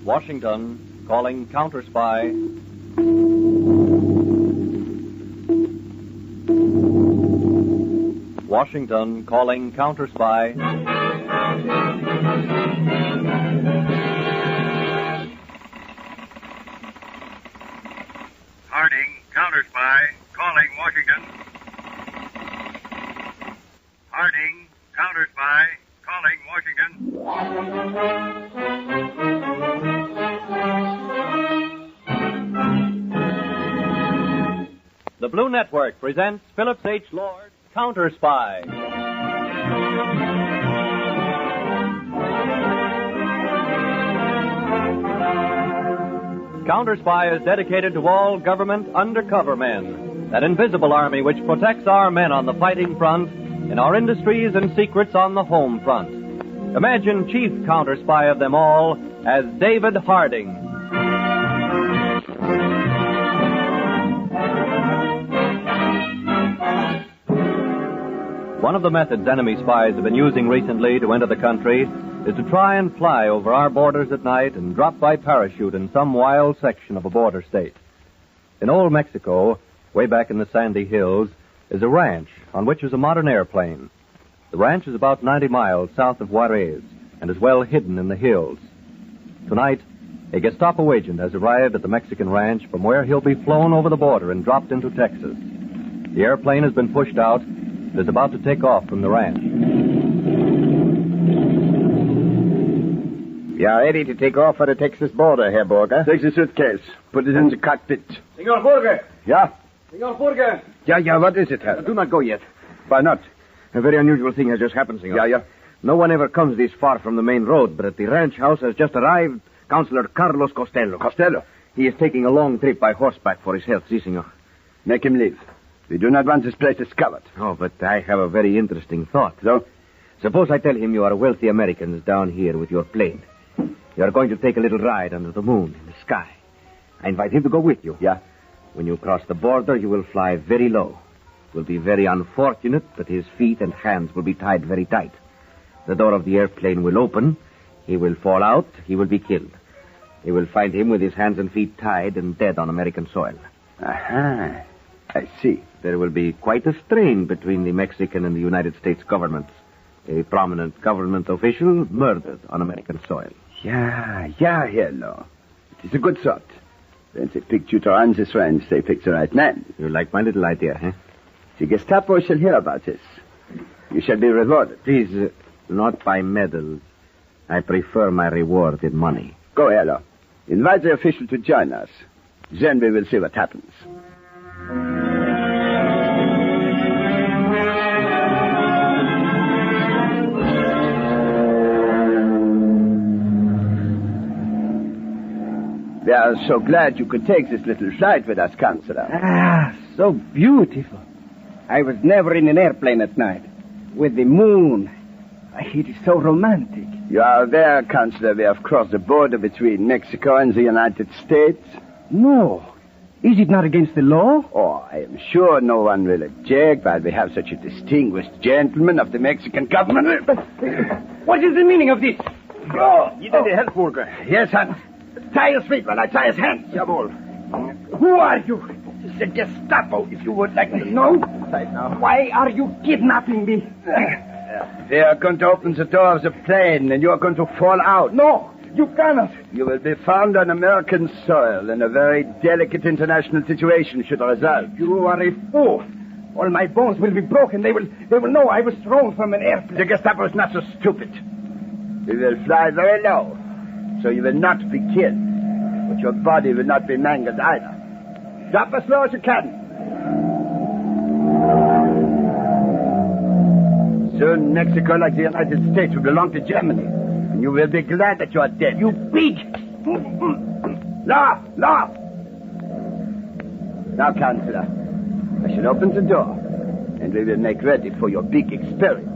Washington, calling Counterspy. Washington, calling Counterspy. Harding, Counterspy, calling Washington. Harding, Counterspy, calling Washington. The Blue Network presents Phillips H. Lord, Counterspy. Counterspy is dedicated to all government undercover men, that invisible army which protects our men on the fighting front, in our industries and secrets on the home front. Imagine chief counterspy of them all as David Harding. One of the methods enemy spies have been using recently to enter the country is to try and fly over our borders at night and drop by parachute in some wild section of a border state. In old Mexico, way back in the sandy hills, is a ranch on which is a modern airplane. The ranch is about 90 miles south of Juarez and is well hidden in the hills. Tonight, a Gestapo agent has arrived at the Mexican ranch from where he'll be flown over the border and dropped into Texas. The airplane has been pushed out and is about to take off from the ranch. We are ready to take off for the Texas border, Herr Burger. Take the suitcase. Put it in the cockpit. Senor Burger! Yeah? Senor Burger! Yeah, what is it, Herr? Do not go yet. Why not? A very unusual thing has just happened, senor. Yeah. No one ever comes this far from the main road, but at the ranch house has just arrived Councilor Carlos Costello. Costello? He is taking a long trip by horseback for his health, si, senor. Make him leave. We do not want this place discovered. Oh, but I have a very interesting thought. So? Suppose I tell him you are wealthy Americans down here with your plane. You are going to take a little ride under the moon in the sky. I invite him to go with you. Yeah? When you cross the border, you will fly very low. It will be very unfortunate, but his feet and hands will be tied very tight. The door of the airplane will open. He will fall out. He will be killed. You will find him with his hands and feet tied and dead on American soil. Aha. I see. There will be quite a strain between the Mexican and the United States governments. A prominent government official murdered on American soil. Yeah, hello. It is a good thought. When they picked you to run this ranch, they picked the right man. You like my little idea, huh? The Gestapo shall hear about this. You shall be rewarded. Please, not by medals. I prefer my reward in money. Go, hello. Invite the official to join us. Then we will see what happens. We are so glad you could take this little flight with us, Counselor. Ah, so beautiful. I was never in an airplane at night. With the moon. It is so romantic. You are aware, Counselor, we have crossed the border between Mexico and the United States? No. Is it not against the law? Oh, I am sure no one will object while we have such a distinguished gentleman of the Mexican government. What is the meaning of this? Oh, you did the help, Burger. Yes, Hans. Tie his feet while I tie his hands. Jawohl. Who are you? The Gestapo, if you would like to know. Right now. Why are you kidnapping me? We are going to open the door of the plane, and you are going to fall out. No, you cannot. You will be found on American soil, and a very delicate international situation should result. You are a fool. All my bones will be broken. They will know I was thrown from an airplane. The Gestapo is not so stupid. We will fly very low, so you will not be killed. But your body will not be mangled either. Drop as low as you can. Soon Mexico, like the United States, will belong to Germany. And you will be glad that you are dead. You pig! Laugh! Now, Counselor, I shall open the door, and we will make ready for your big experience.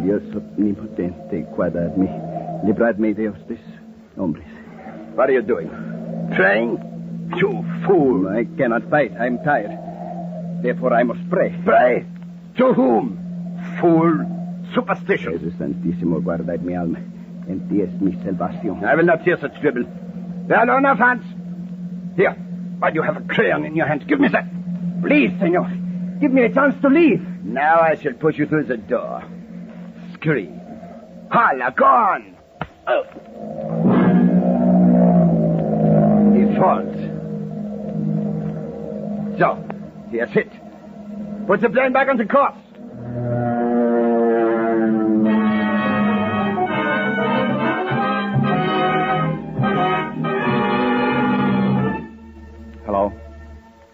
Dios omnipotente, guardad me. Libradme, Dios, de hombres. What are you doing? Praying? You fool. I cannot fight. I'm tired. Therefore, I must pray. Pray? To whom? Fool. superstition. Gesù Santissimo, guarda il mio alma. En ti es mi salvación. I will not hear such dribble. There are no enough hands. Here, why do you have a crayon in your hand? Give me that. Please, senor. Give me a chance to leave. Now I shall push you through the door. Scream. Holla, go on. Oh. He falls. So, he has hit. Put the plane back on the course.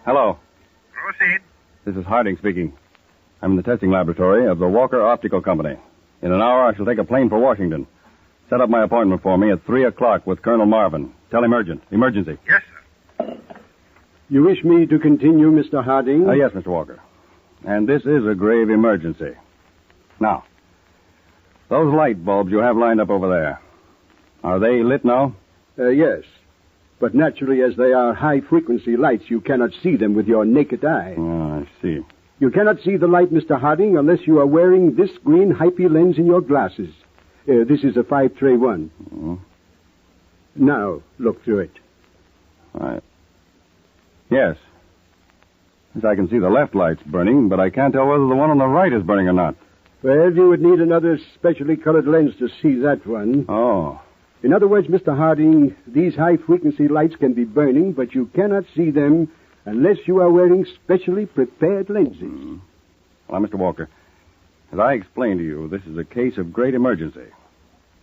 Hello. Proceed. This is Harding speaking. I'm in the testing laboratory of the Walker Optical Company. In an hour, I shall take a plane for Washington. Set up my appointment for me at 3 o'clock with Colonel Marvin. Tell him urgent. Emergency. Yes, sir. You wish me to continue, Mr. Harding? Yes, Mr. Walker. And this is a grave emergency. Now, those light bulbs you have lined up over there, are they lit now? Yes. But naturally, as they are high-frequency lights, you cannot see them with your naked eye. Oh, I see. You cannot see the light, Mr. Harding, unless you are wearing this green hypie lens in your glasses. This is a 5-tray-1. Mm-hmm. Now, look through it. Yes. Yes, I can see the left light's burning, but I can't tell whether the one on the right is burning or not. Well, you would need another specially colored lens to see that one. Oh. In other words, Mr. Harding, these high-frequency lights can be burning, but you cannot see them unless you are wearing specially prepared lenses. Mm. Well, Mr. Walker, as I explained to you, this is a case of great emergency.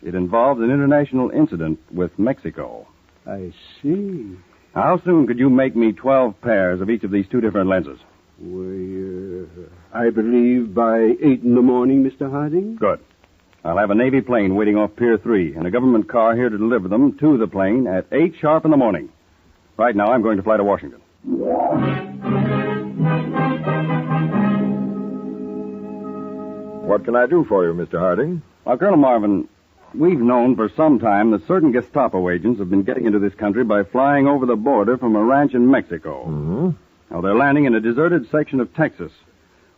It involves an international incident with Mexico. I see. How soon could you make me 12 pairs of each of these two different lenses? Why, I believe by 8 in the morning, Mr. Harding. Good. I'll have a Navy plane waiting off Pier 3 and a government car here to deliver them to the plane at 8 sharp in the morning. Right now, I'm going to fly to Washington. What can I do for you, Mr. Harding? Well, Colonel Marvin, we've known for some time that certain Gestapo agents have been getting into this country by flying over the border from a ranch in Mexico. Mm-hmm. Now, they're landing in a deserted section of Texas,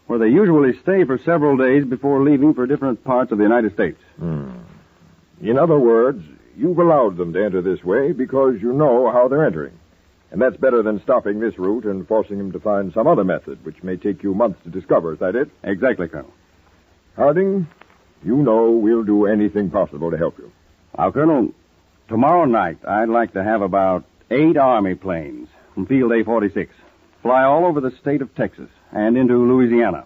where they usually stay for several days before leaving for different parts of the United States. In other words, you've allowed them to enter this way because you know how they're entering. And that's better than stopping this route and forcing them to find some other method, which may take you months to discover. Is that it? Exactly, Colonel. Harding, you know we'll do anything possible to help you. Now, Colonel, tomorrow night I'd like to have about 8 Army planes from Field A46 fly all over the state of Texas and into Louisiana.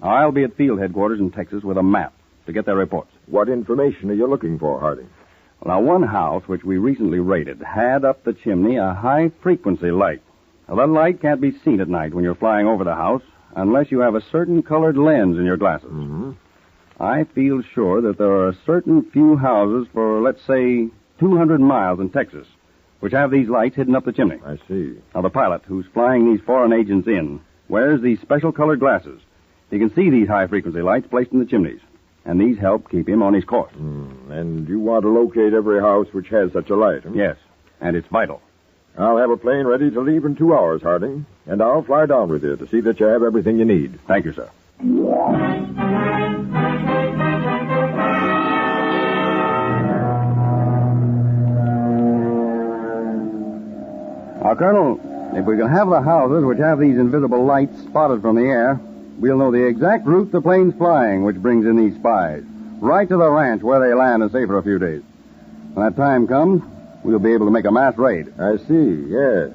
I'll be at field headquarters in Texas with a map to get their reports. What information are you looking for, Harding? Well, now, one house which we recently raided had up the chimney a high-frequency light. Now, that light can't be seen at night when you're flying over the house unless you have a certain colored lens in your glasses. Mm-hmm. I feel sure that there are a certain few houses for, let's say, 200 miles in Texas which have these lights hidden up the chimney. I see. Now, the pilot who's flying these foreign agents in wears these special colored glasses. He can see these high-frequency lights placed in the chimneys, and these help keep him on his course. And you want to locate every house which has such a light, huh? Yes, and it's vital. I'll have a plane ready to leave in 2 hours, Harding, and I'll fly down with you to see that you have everything you need. Thank you, sir. Now, Colonel, if we can have the houses which have these invisible lights spotted from the air, we'll know the exact route the plane's flying, which brings in these spies, right to the ranch where they land and stay for a few days. When that time comes, we'll be able to make a mass raid. I see, yes.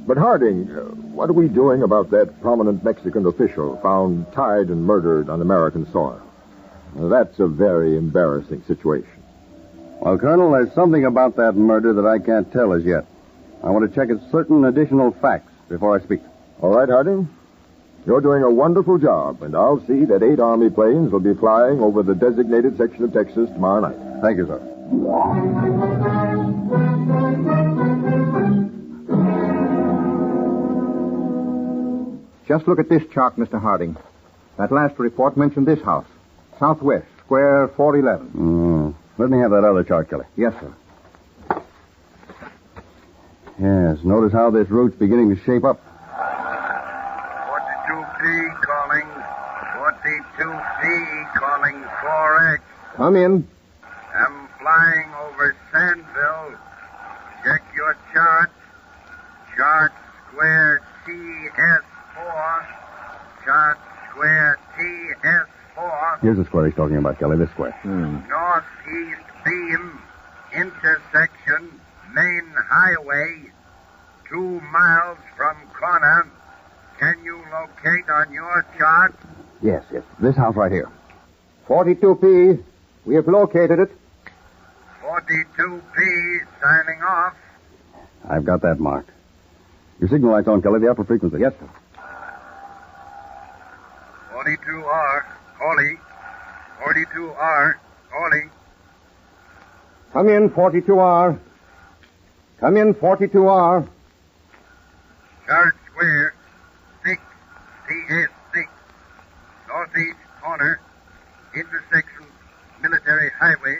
But, Harding, what are we doing about that prominent Mexican official found tied and murdered on American soil? That's a very embarrassing situation. Well, Colonel, there's something about that murder that I can't tell as yet. I want to check certain additional facts before I speak. All right, Harding. You're doing a wonderful job, and I'll see that 8 Army planes will be flying over the designated section of Texas tomorrow night. Thank you, sir. Just look at this chart, Mr. Harding. That last report mentioned this house. Southwest, square 411. Let me have that other chart, Kelly. Yes, sir. Yes, notice how this route's beginning to shape up. 42P calling. 14 42P calling 4X. Come in. I'm flying over Sandville. Check your chart. Chart square TS4. Chart square TS4. Here's the square he's talking about, Kelly, this square. Northeast beam. Intersection. Main highway. 2 miles from corner. Can you locate on your chart? Yes. This house right here. 42P. We have located it. 42P signing off. I've got that marked. Your signal light's on, Kelly, the upper frequency. Yes, sir. 42R, calling. 42R, calling. Come in, 42R. Come in, 42R. Chart square, 6, CS6. Northeast corner, intersection, military highway.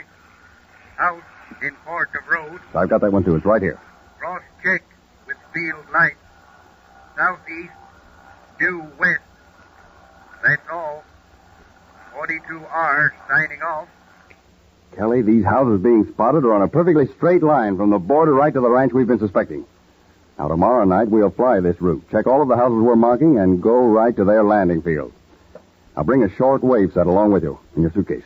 House in Port of Road. I've got that one, too. It's right here. Cross check with field light. Southeast, due west. That's all. 42R signing off. Kelly, these houses being spotted are on a perfectly straight line from the border right to the ranch we've been suspecting. Now, tomorrow night, we'll fly this route, check all of the houses we're marking, and go right to their landing field. Now, bring a short wave set along with you in your suitcase.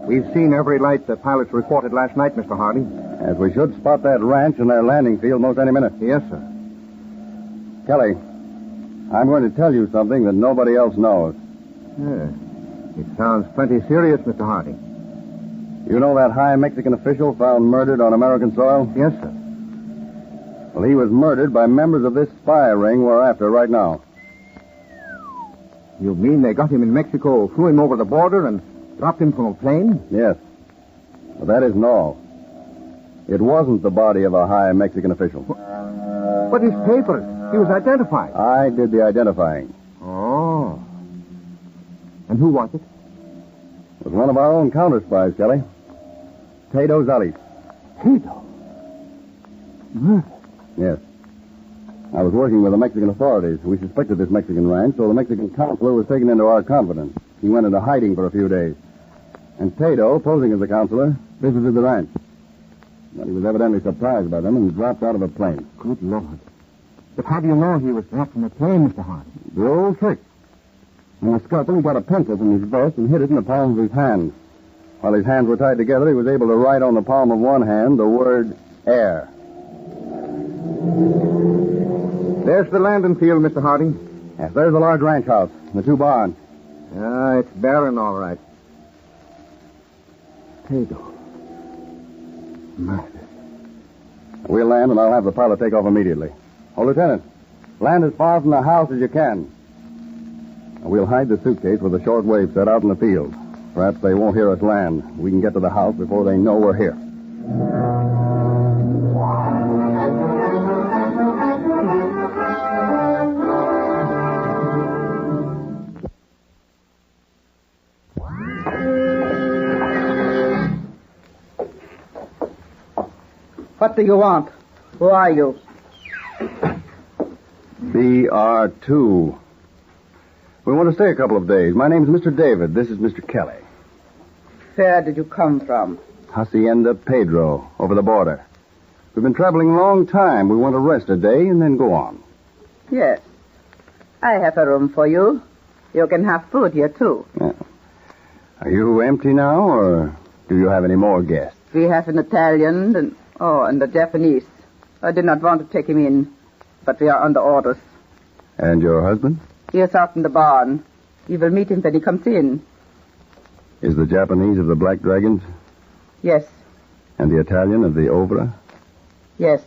We've seen every light the pilots reported last night, Mr. Harding. As we should spot that ranch and their landing field most any minute. Yes, sir. Kelly, I'm going to tell you something that nobody else knows. Yeah. It sounds plenty serious, Mr. Harding. You know that high Mexican official found murdered on American soil? Yes, sir. Well, he was murdered by members of this spy ring we're after right now. You mean they got him in Mexico, flew him over the border, and dropped him from a plane? Yes. But that isn't all. It wasn't the body of a high Mexican official. But his papers, he was identified. I did the identifying. Oh. And who was it? It was one of our own counterspies, Kelly. Tado Zales. Tito. Murder. Yes. I was working with the Mexican authorities. We suspected this Mexican ranch, so the Mexican counselor was taken into our confidence. He went into hiding for a few days. And Tado, posing as a counselor, visited the ranch. Well, he was evidently surprised by them and dropped out of a plane. Good Lord. But how do you know he was dropped from a plane, Mr. Harding? The old trick. In the scuffle, he got a pencil from his vest and hid it in the palm of his hand. While his hands were tied together, he was able to write on the palm of one hand the word air. There's the landing field, Mr. Harding. Yes, there's the large ranch house and the 2 barns. It's barren, all right. Tado. Murder. We'll land, and I'll have the pilot take off immediately. Oh, Lieutenant, land as far from the house as you can. We'll hide the suitcase with a short wave set out in the field. Perhaps they won't hear us land. We can get to the house before they know we're here. What do you want? Who are you? BR2. We want to stay a couple of days. My name's Mr. David. This is Mr. Kelly. Where did you come from? Hacienda Pedro, over the border. We've been traveling a long time. We want to rest a day and then go on. Yes. I have a room for you. You can have food here, too. Yeah. Are you empty now, or do you have any more guests? We have an Italian and a Japanese. I did not want to take him in, but we are under orders. And your husband? He is out in the barn. You will meet him when he comes in. Is the Japanese of the Black Dragons? Yes. And the Italian of the Ovra? Yes.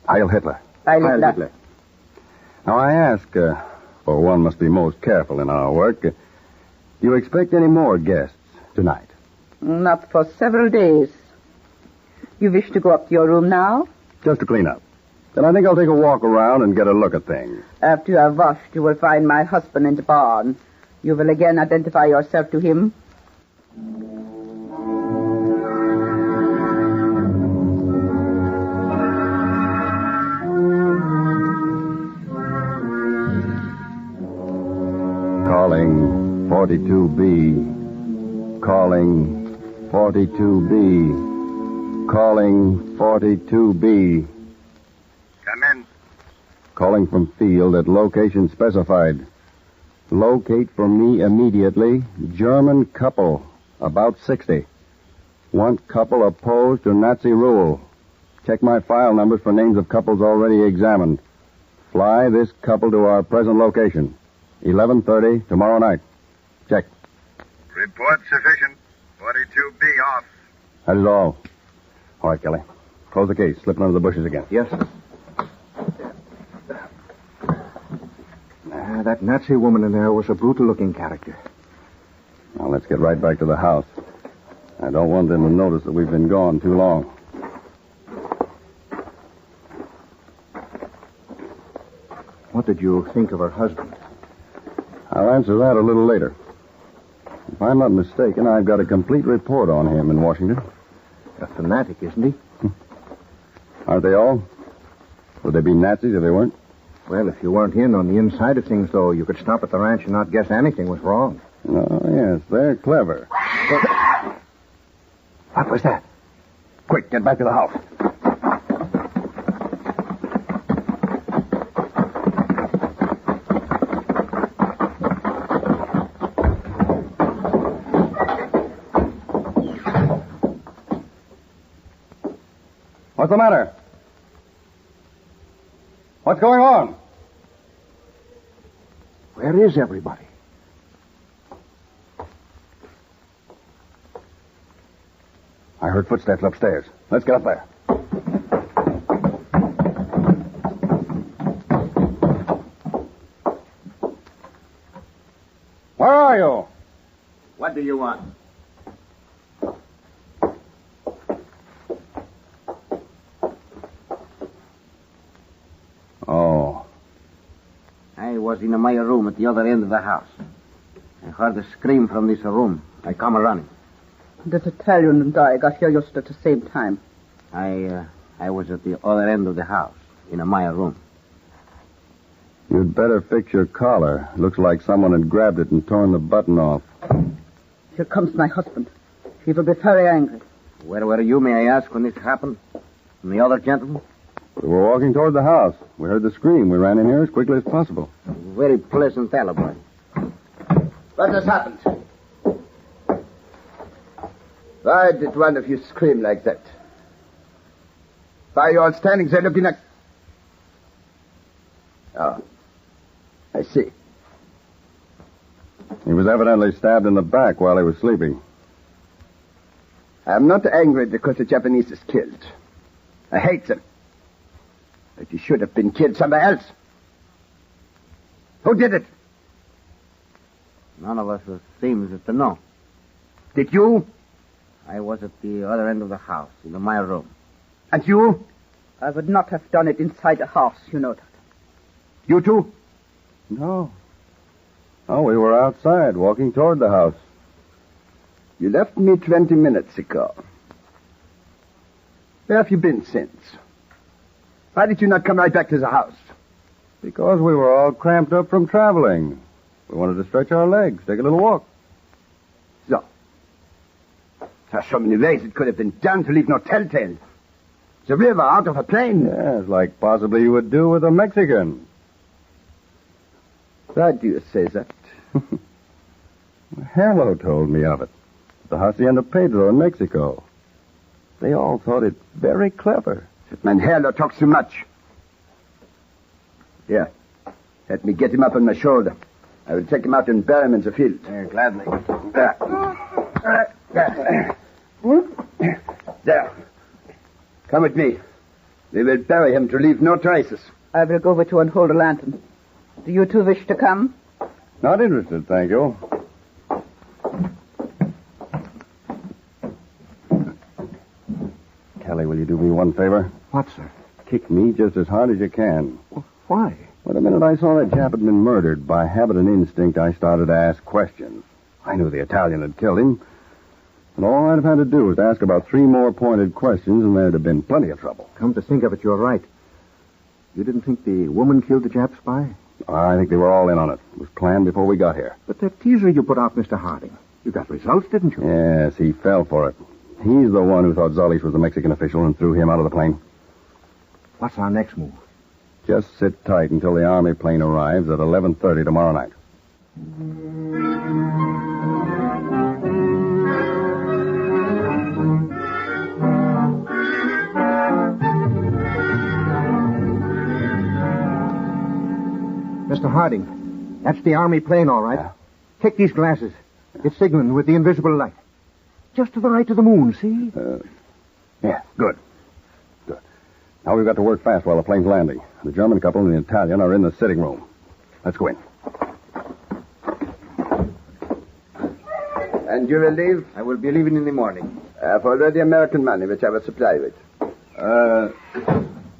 Heil Hitler. Heil Hitler. Now, I ask, for one must be most careful in our work, do you expect any more guests tonight? Not for several days. You wish to go up to your room now? Just to clean up. Then I think I'll take a walk around and get a look at things. After you have washed, you will find my husband in the barn. You will again identify yourself to him. 42B. Calling 42B. Calling 42B. Come in. Calling from field at location specified. Locate for me immediately. German couple, about 60. Want couple opposed to Nazi rule. Check my file numbers for names of couples already examined. Fly this couple to our present location. 11:30 tomorrow night. Check. Report sufficient. 42B off. That is all. All right, Kelly. Close the case. Slip under the bushes again. Yes, sir. That Nazi woman in there was a brutal-looking character. Now, let's get right back to the house. I don't want them to notice that we've been gone too long. What did you think of her husband? I'll answer that a little later. If I'm not mistaken, I've got a complete report on him in Washington. A fanatic, isn't he? Aren't they all? Would they be Nazis if they weren't? Well, if you weren't in on the inside of things, though, you could stop at the ranch and not guess anything was wrong. Oh, yes, they're clever. What was that? Quick, get back to the house. What's the matter? What's going on? Where is everybody? I heard footsteps upstairs. Let's get up there. Where are you? What do you want? Oh. I was in my room at the other end of the house. I heard a scream from this room. I come running. This Italian and I got here just at the same time. I was at the other end of the house, in my room. You'd better fix your collar. Looks like someone had grabbed it and torn the button off. Here comes my husband. He will be very angry. Where were you, may I ask, when this happened? And the other gentleman? We were walking toward the house. We heard the scream. We ran in here as quickly as possible. Very pleasant alibi. What has happened? Why did one of you scream like that? Why are you all standing there looking at... Oh, I see. He was evidently stabbed in the back while he was sleeping. I'm not angry because the Japanese is killed. I hate them. But he should have been killed somewhere else. Who did it? None of us seems to know. Did you? I was at the other end of the house, in my room. And you? I would not have done it inside the house, you know that. You too? No. Oh, we were outside, walking toward the house. You left me 20 minutes ago. Where have you been since? Why did you not come right back to the house? Because we were all cramped up from traveling. We wanted to stretch our legs, take a little walk. So. There are so many ways it could have been done to leave no telltale. The river out of a plane. Yes, like possibly you would do with a Mexican. Why do you say that? Harlow told me of it. The Hacienda Pedro in Mexico. They all thought it very clever. That man Harlow talks too much. Here. Let me get him up on my shoulder. I will take him out and bury him in the field. Gladly. There. Come with me. We will bury him to leave no traces. I will go with you and hold a lantern. Do you two wish to come? Not interested, thank you. Kelly, will you do me one favor? What, sir? Kick me just as hard as you can. Why? Well, the minute I saw that Jap had been murdered, by habit and instinct, I started to ask questions. I knew the Italian had killed him. And all I'd have had to do was to ask about 3 more pointed questions, and there'd have been plenty of trouble. Come to think of it, you're right. You didn't think the woman killed the Jap spy? I think they were all in on it. It was planned before we got here. But that teaser you put out, Mr. Harding, you got results, didn't you? Yes, he fell for it. He's the one who thought Zolich was the Mexican official and threw him out of the plane. What's our next move? Just sit tight until the Army plane arrives at 11:30 tomorrow night. Mr. Harding, that's the Army plane, all right. Yeah. Take these glasses. It's signaling with the invisible light. Just to the right of the moon, see? Yeah, good. Good. Now we've got to work fast while the plane's landing. The German couple and the Italian are in the sitting room. Let's go in. And you will leave? I will be leaving in the morning. I've already American money, which I will supply with.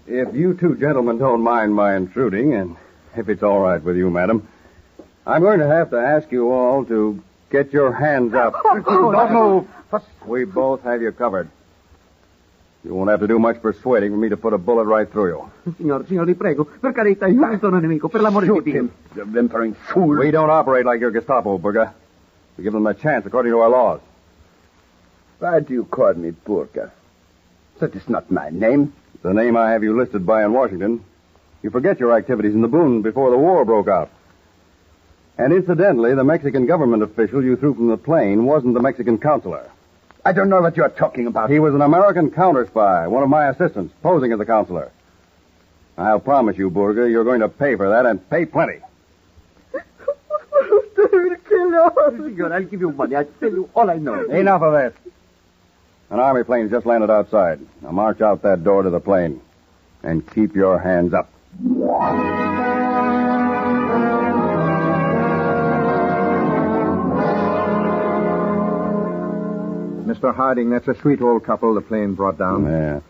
If you two gentlemen don't mind my intruding, and if it's all right with you, madam, I'm going to have to ask you all to get your hands up. Don't move. We both have you covered. You won't have to do much persuading for me to put a bullet right through you. Signor, vi prego, per carità, io non sono nemico, per l'amore di Dio. You whimpering fool. We don't operate like your Gestapo, Burger. We give them a chance according to our laws. Why do you call me Burger? That is not my name. The name I have you listed by in Washington. You forget your activities in the Boone before the war broke out. And incidentally, the Mexican government official you threw from the plane wasn't the Mexican consular. I don't know what you're talking about. He was an American counterspy, one of my assistants, posing as a consular. I'll promise you, Burger, you're going to pay for that, and pay plenty. Signor, I'll give you money. I'll tell you all I know. Enough of this. An Army plane's just landed outside. Now march out that door to the plane. And keep your hands up. Mr. Harding, that's a sweet old couple the plane brought down. Yeah.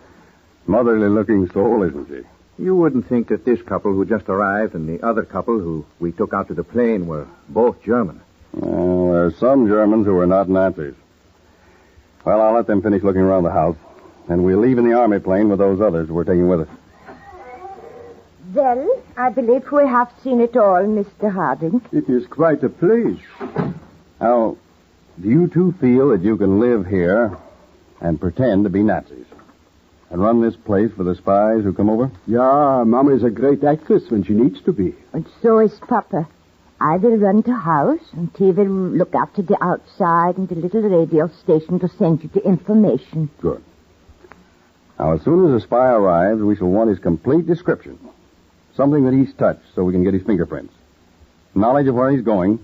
Motherly-looking soul, isn't she? You wouldn't think that this couple who just arrived and the other couple who we took out to the plane were both German. Well, there are some Germans who are not Nazis. Well, I'll let them finish looking around the house, and we'll leave in the Army plane with those others we're taking with us. Well, I believe we have seen it all, Mr. Harding. It is quite a place. Now, do you two feel that you can live here and pretend to be Nazis? And run this place for the spies who come over? Yeah, Mama is a great actress when she needs to be. And so is Papa. I will run the house, and he will look after the outside and the little radio station to send you the information. Good. Now, as soon as a spy arrives, we shall want his complete description. Something that he's touched so we can get his fingerprints. Knowledge of where he's going,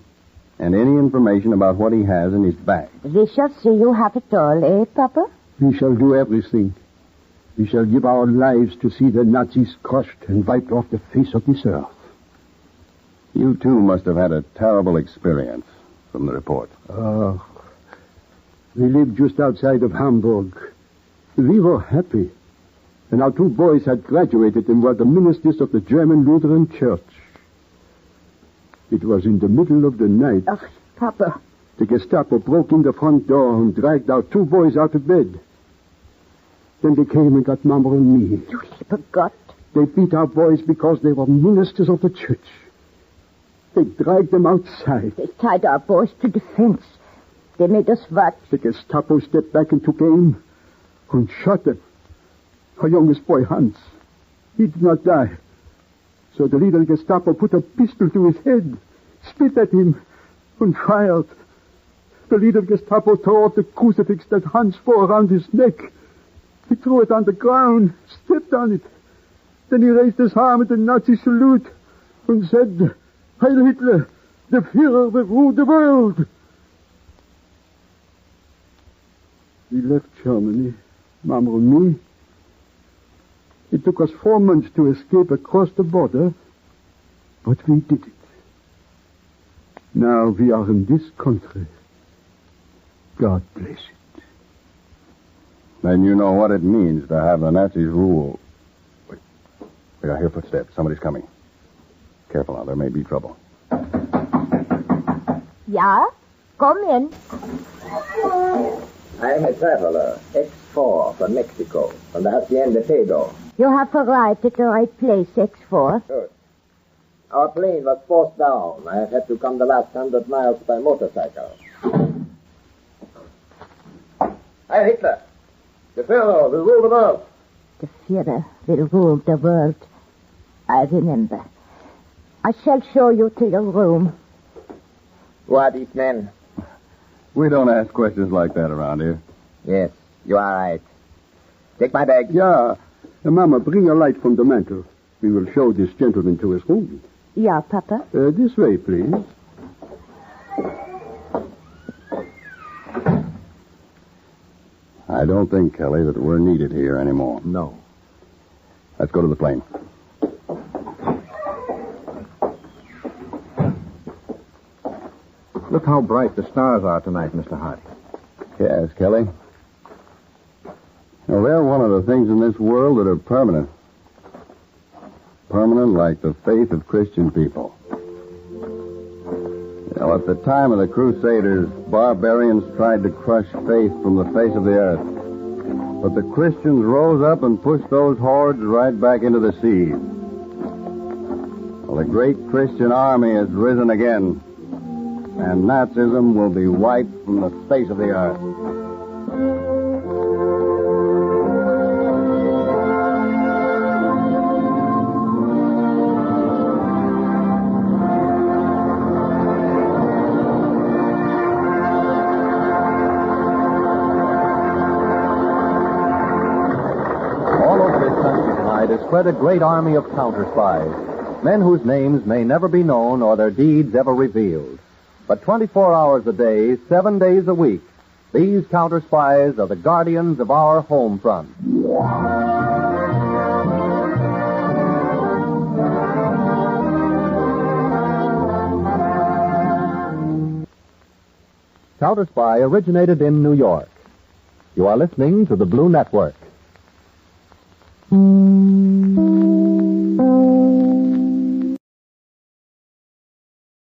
and any information about what he has in his bag. We shall see you have it all, eh, Papa? We shall do everything. We shall give our lives to see the Nazis crushed and wiped off the face of this earth. You two must have had a terrible experience from the report. Oh, we lived just outside of Hamburg. We were happy. And our two boys had graduated and were the ministers of the German Lutheran Church. It was in the middle of the night. Oh, Papa. The Gestapo broke in the front door and dragged our two boys out of bed. Then they came and got Mama and me. You forgot. They beat our boys because they were ministers of the church. They dragged them outside. They tied our boys to the fence. They made us watch. The Gestapo stepped back and took aim and shot them. Our youngest boy, Hans, he did not die. So the leader of the Gestapo put a pistol to his head, spit at him, and fired. The leader of the Gestapo tore off the crucifix that Hans wore around his neck. He threw it on the ground, stepped on it. Then he raised his arm at the Nazi salute and said, Heil Hitler, the Führer will rule the world. We left Germany, Mama and me. It took us 4 months to escape across the border, but we did it. Now we are in this country. God bless it. Then you know what it means to have the Nazis rule. Wait, I hear footsteps. Somebody's coming. Careful now, there may be trouble. Yeah? Come in. I am a traveler, X4 from Mexico, from the Hacienda Pedro. You have arrived at the right place, X4. Good. Our plane was forced down. I had to come the last 100 miles by motorcycle. Hey, Hitler. The Führer will rule the world. The Führer will rule the world. I remember. I shall show you to your room. Who are these men? We don't ask questions like that around here. Yes, you are right. Take my bag. Yeah. Mama, bring a light from the mantel. We will show this gentleman to his room. Yeah, Papa. This way, please. I don't think, Kelly, that we're needed here anymore. No. Let's go to the plane. Look how bright the stars are tonight, Mr. Hardy. Yes, Kelly. Well, they're one of the things in this world that are permanent. Permanent like the faith of Christian people. You know, at the time of the Crusaders, barbarians tried to crush faith from the face of the earth. But the Christians rose up and pushed those hordes right back into the sea. Well, the great Christian army has risen again, and Nazism will be wiped from the face of the earth. Has spread a great army of counterspies, men whose names may never be known or their deeds ever revealed. But 24 hours a day, 7 days a week, these counterspies are the guardians of our home front. Counterspy originated in New York. You are listening to the Blue Network.